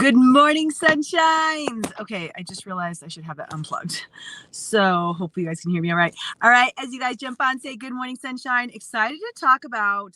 Good morning, sunshines. Okay, I just realized I should have that unplugged. So hopefully you guys can hear me all right. All right, as you guys jump on, say good morning, sunshine. Excited to talk about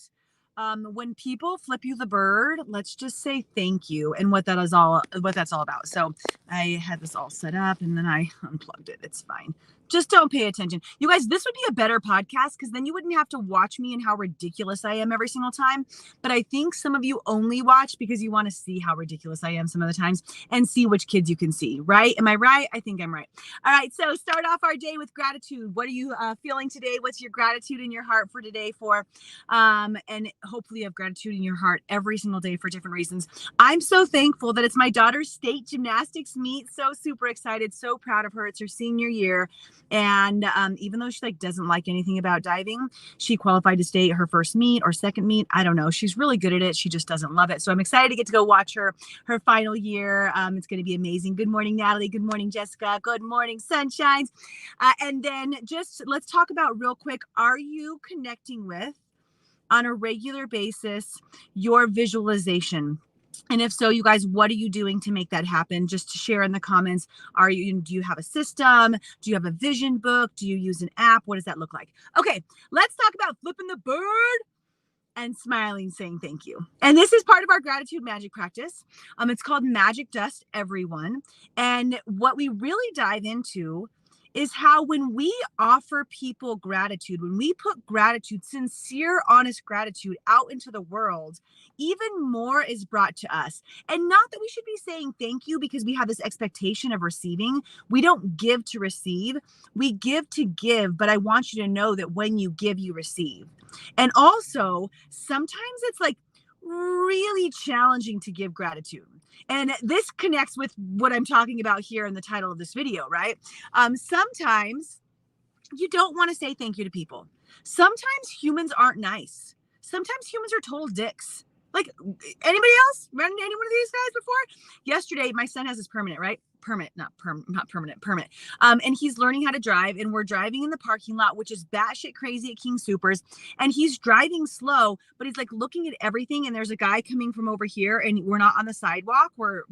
when people flip you the bird, let's just say thank you and what that's all about. So I had this all set up and then I unplugged it. It's fine. Just don't pay attention. You guys, this would be a better podcast because then you wouldn't have to watch me and how ridiculous I am every single time. But I think some of you only watch because you want to see how ridiculous I am some of the times and see which kids you can see, right? Am I right? I think I'm right. All right, so start off our day with gratitude. What are you feeling today? What's your gratitude in your heart for today for? And hopefully you have gratitude in your heart every single day for different reasons. I'm so thankful that it's my daughter's state gymnastics meet. So super excited, so proud of her. It's her senior year. And even though she doesn't like anything about diving, she qualified to stay at her first meet or second meet. I don't know. She's really good at it. She just doesn't love it. So I'm excited to get to go watch her final year. It's going to be amazing. Good morning, Natalie. Good morning, Jessica. Good morning, sunshines. And then just let's talk about real quick. Are you connecting with, on a regular basis, your visualization? And if so, you guys, what are you doing to make that happen? Just to share in the comments. Do you have a system? Do you have a vision book? Do you use an app? What does that look like? Okay, let's talk about flipping the bird and smiling, saying thank you. And this is part of our gratitude magic practice. It's called Magic Dust, everyone. And what we really dive into is how when we offer people gratitude, when we put gratitude, sincere, honest gratitude out into the world, even more is brought to us. And not that we should be saying thank you because we have this expectation of receiving. We don't give to receive. We give to give. But I want you to know that when you give, you receive. And also, sometimes it's really challenging to give gratitude. And this connects with what I'm talking about here in the title of this video, right? Sometimes you don't want to say thank you to people. Sometimes humans aren't nice. Sometimes humans are total dicks. Like, anybody else run into any one of these guys before? Yesterday, my son has his permit. And he's learning how to drive, and we're driving in the parking lot, which is batshit crazy at King Soopers. And he's driving slow, but he's looking at everything. And there's a guy coming from over here, and we're not on the sidewalk. We're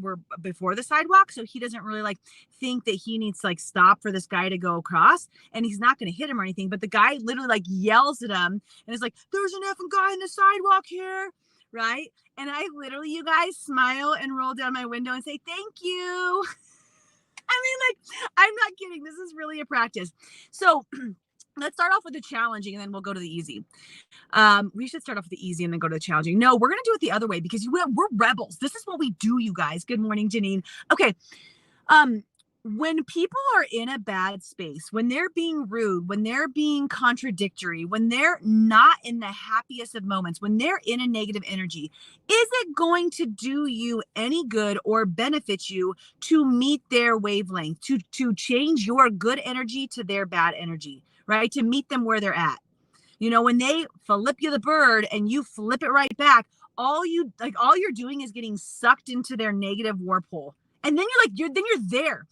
before the sidewalk. So he doesn't really think that he needs to stop for this guy to go across, and he's not going to hit him or anything. But the guy literally yells at him and is like, "There's an effing guy in the sidewalk here." Right. And I literally, you guys, smile and roll down my window and say, "Thank you." I mean, I'm not kidding. This is really a practice. So let's start off with the challenging and then we'll go to the easy. We should start off with the easy and then go to the challenging. No, we're going to do it the other way because we're rebels. This is what we do, you guys. Good morning, Janine. Okay. When people are in a bad space, when they're being rude, when they're being contradictory, when they're not in the happiest of moments, when they're in a negative energy, is it going to do you any good or benefit you to meet their wavelength, to change your good energy to their bad energy, right? To meet them where they're at. When they flip you the bird and you flip it right back, all you're doing is getting sucked into their negative warp hole. And then you're there.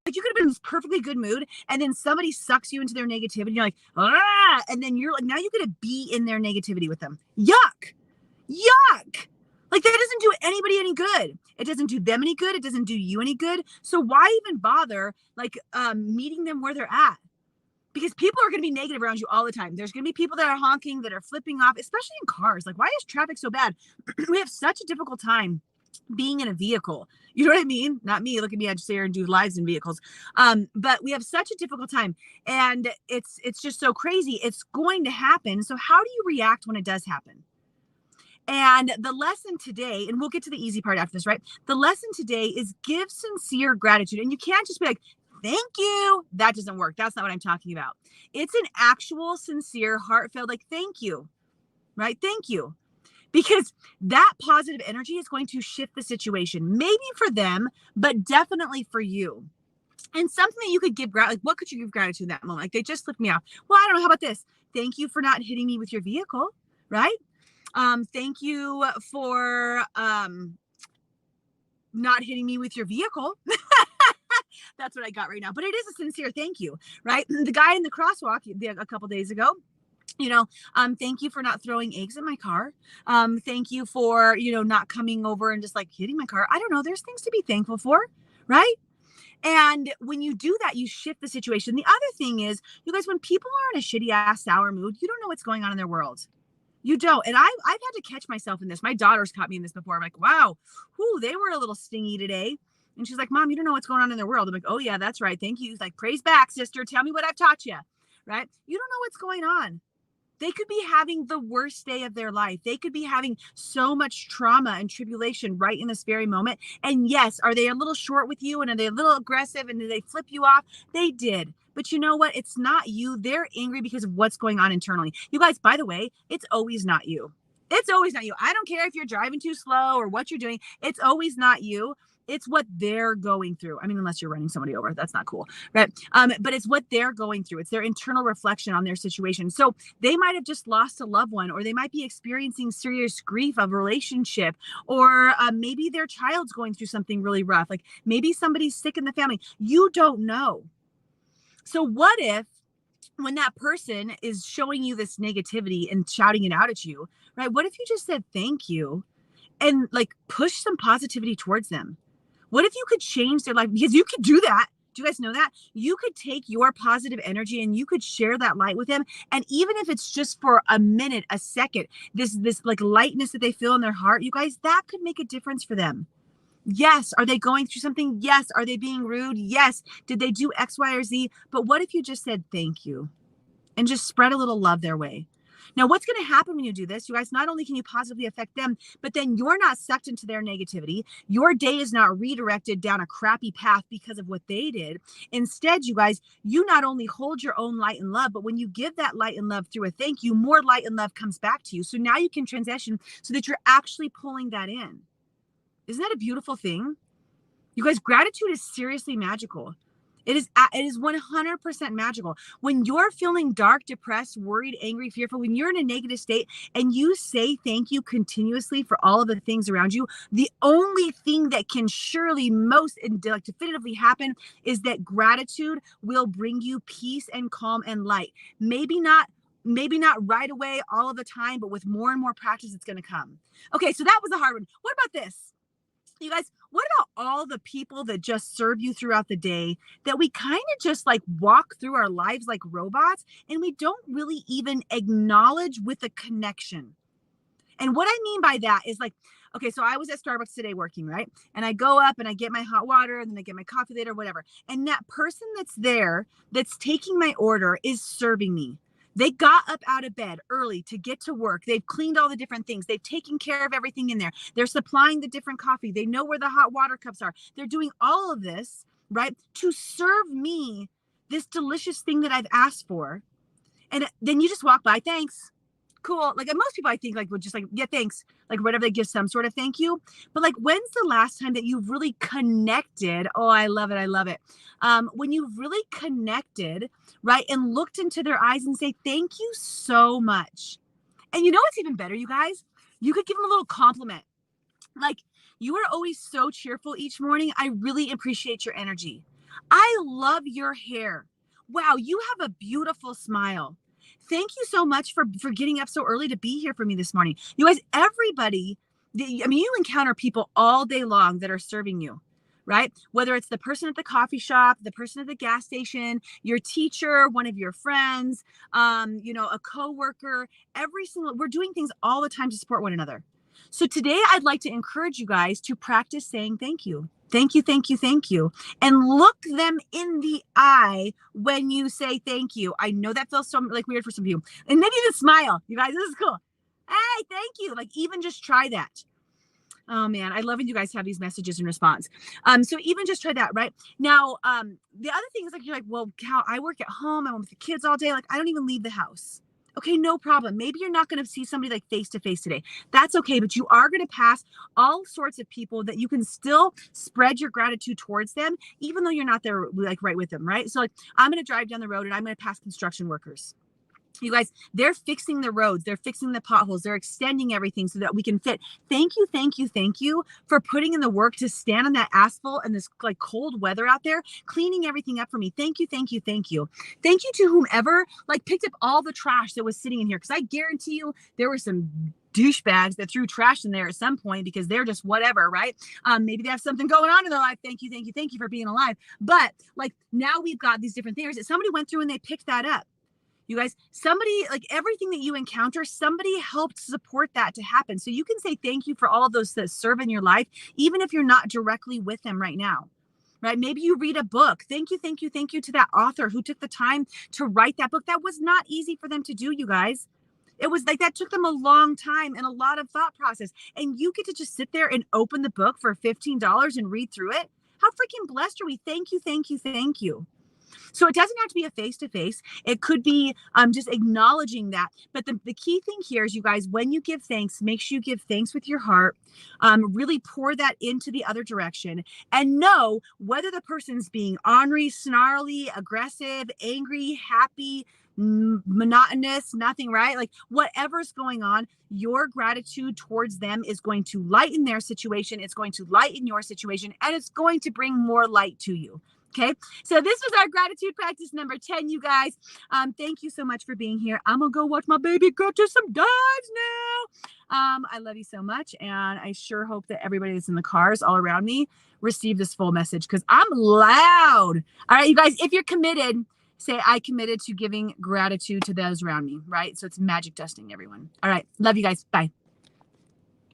You could have been in this perfectly good mood, and then somebody sucks you into their negativity. You're like, ah, and then you're now you got to be in their negativity with them. Yuck. That doesn't do anybody any good. It doesn't do them any good. It doesn't do you any good. So why even bother meeting them where they're at? Because people are going to be negative around you all the time. There's going to be people that are honking, that are flipping off, especially in cars. Why is traffic so bad? We have such a difficult time being in a vehicle. You know what I mean? Not me. Look at me. I just sit here and do lives in vehicles. But we have such a difficult time, and it's just so crazy. It's going to happen. So how do you react when it does happen? And the lesson today, and we'll get to the easy part after this, right? The lesson today is give sincere gratitude. And you can't just be like, "Thank you." That doesn't work. That's not what I'm talking about. It's an actual, sincere, heartfelt, thank you, right? Thank you. Because that positive energy is going to shift the situation, maybe for them, but definitely for you. And something that you could give gratitude, what could you give gratitude in that moment? They just flipped me off. Well, I don't know. How about this? Thank you for not hitting me with your vehicle, right? Thank you for not hitting me with your vehicle. That's what I got right now. But it is a sincere thank you, right? The guy in the crosswalk a couple days ago, Thank you for not throwing eggs at my car. Thank you for, not coming over and just like hitting my car. I don't know. There's things to be thankful for, right? And when you do that, you shift the situation. The other thing is, you guys, when people are in a shitty ass sour mood, you don't know what's going on in their world. You don't. And I've had to catch myself in this. My daughter's caught me in this before. I'm like, wow, they were a little stingy today. And she's like, Mom, you don't know what's going on in their world. I'm like, oh yeah, that's right. Thank you. Like, praise back, sister. Tell me what I've taught you. Right? You don't know what's going on. They could be having the worst day of their life. They could be having so much trauma and tribulation right in this very moment. And yes, are they a little short with you? And are they a little aggressive? And did they flip you off? They did. But you know what? It's not you. They're angry because of what's going on internally. You guys, by the way, it's always not you. It's always not you. I don't care if you're driving too slow or what you're doing. It's always not you. It's what they're going through. I mean, unless you're running somebody over, that's not cool, right? But it's what they're going through. It's their internal reflection on their situation. So they might have just lost a loved one, or they might be experiencing serious grief of a relationship, or maybe their child's going through something really rough. Like maybe somebody's sick in the family. You don't know. So what if, when that person is showing you this negativity and shouting it out at you, right? What if you just said thank you and like push some positivity towards them? What if you could change their life? Because you could do that. Do you guys know that? You could take your positive energy and you could share that light with them. And even if it's just for a minute, a second, this like lightness that they feel in their heart, you guys, that could make a difference for them. Yes. Are they going through something? Yes. Are they being rude? Yes. Did they do X, Y, or Z? But what if you just said thank you and just spread a little love their way? Now, what's going to happen when you do this? You guys, not only can you positively affect them, but then you're not sucked into their negativity. Your day is not redirected down a crappy path because of what they did. Instead, you guys, you not only hold your own light and love, but when you give that light and love through a thank you, more light and love comes back to you. So now you can transition so that you're actually pulling that in. Isn't that a beautiful thing? You guys, gratitude is seriously magical. It is 100% magical. When you're feeling dark, depressed, worried, angry, fearful, when you're in a negative state and you say thank you continuously for all of the things around you, the only thing that can surely most definitively happen is that gratitude will bring you peace and calm and light. Maybe not right away all of the time, but with more and more practice, it's going to come. Okay, so that was a hard one. What about this? You guys, what about all the people that just serve you throughout the day that we kind of just like walk through our lives like robots and we don't really even acknowledge with a connection? And what I mean by that is like, okay, so I was at Starbucks today working, right? And I go up and I get my hot water and then I get my coffee later, whatever. And that person that's there, that's taking my order, is serving me. They got up out of bed early to get to work. They've cleaned all the different things. They've taken care of everything in there. They're supplying the different coffee. They know where the hot water cups are. They're doing all of this, right, to serve me this delicious thing that I've asked for. And then you just walk by, thanks. Cool. Like most people, I think like would just like, yeah, thanks. Like whatever, they give some sort of thank you. But like, when's the last time that you've really connected? Oh, I love it. I love it. When you've really connected, right, and looked into their eyes and say, thank you so much. And you know what's even better, you guys? You could give them a little compliment. Like, you are always so cheerful each morning. I really appreciate your energy. I love your hair. Wow, you have a beautiful smile. Thank you so much for getting up so early to be here for me this morning. You guys, everybody, you encounter people all day long that are serving you, right? Whether it's the person at the coffee shop, the person at the gas station, your teacher, one of your friends, a coworker, we're doing things all the time to support one another. So today I'd like to encourage you guys to practice saying thank you. Thank you, thank you, thank you. And look them in the eye when you say thank you. I know that feels so like weird for some people. And maybe even smile. You guys, this is cool. Hey, thank you. Like even just try that. Oh man, I love when you guys have these messages in response. So even just try that, right? Now, the other thing is like, you're like, well, Cal, I work at home. I'm with the kids all day. Like I don't even leave the house. Okay, no problem. Maybe you're not going to see somebody like face to face today. That's okay. But you are going to pass all sorts of people that you can still spread your gratitude towards them, even though you're not there like right with them, right? So like I'm going to drive down the road and I'm going to pass construction workers. You guys, they're fixing the roads, they're fixing the potholes, they're extending everything so that we can fit. Thank you, thank you, thank you for putting in the work to stand on that asphalt in this like cold weather out there, cleaning everything up for me. Thank you, thank you, thank you. Thank you to whomever like picked up all the trash that was sitting in here, because I guarantee you there were some douchebags that threw trash in there at some point because they're just whatever, right? Maybe they have something going on in their life. Thank you, thank you, thank you for being alive. But like now we've got these different things that somebody went through and they picked that up. You guys, somebody, like everything that you encounter, somebody helped support that to happen. So you can say thank you for all of those that serve in your life, even if you're not directly with them right now. Right? Maybe you read a book. Thank you, thank you, thank you to that author who took the time to write that book. That was not easy for them to do, you guys. It was like that took them a long time and a lot of thought process. And you get to just sit there and open the book for $15 and read through it. How freaking blessed are we? Thank you, thank you, thank you. So it doesn't have to be a face-to-face. It could be just acknowledging that. But the key thing here is, you guys, when you give thanks, make sure you give thanks with your heart. Really pour that into the other direction, and know whether the person's being ornery, snarly, aggressive, angry, happy, monotonous, nothing, right? Like whatever's going on, your gratitude towards them is going to lighten their situation. It's going to lighten your situation, and it's going to bring more light to you. Okay, so this was our gratitude practice number 10, you guys. Thank you so much for being here. I'm gonna go watch my baby go to some dives now. I love you so much, and I sure hope that everybody that's in the cars all around me receive this full message, because I'm loud. All right, you guys, if you're committed, say I committed to giving gratitude to those around me, right? So it's magic dusting, everyone. All right, love you guys. Bye.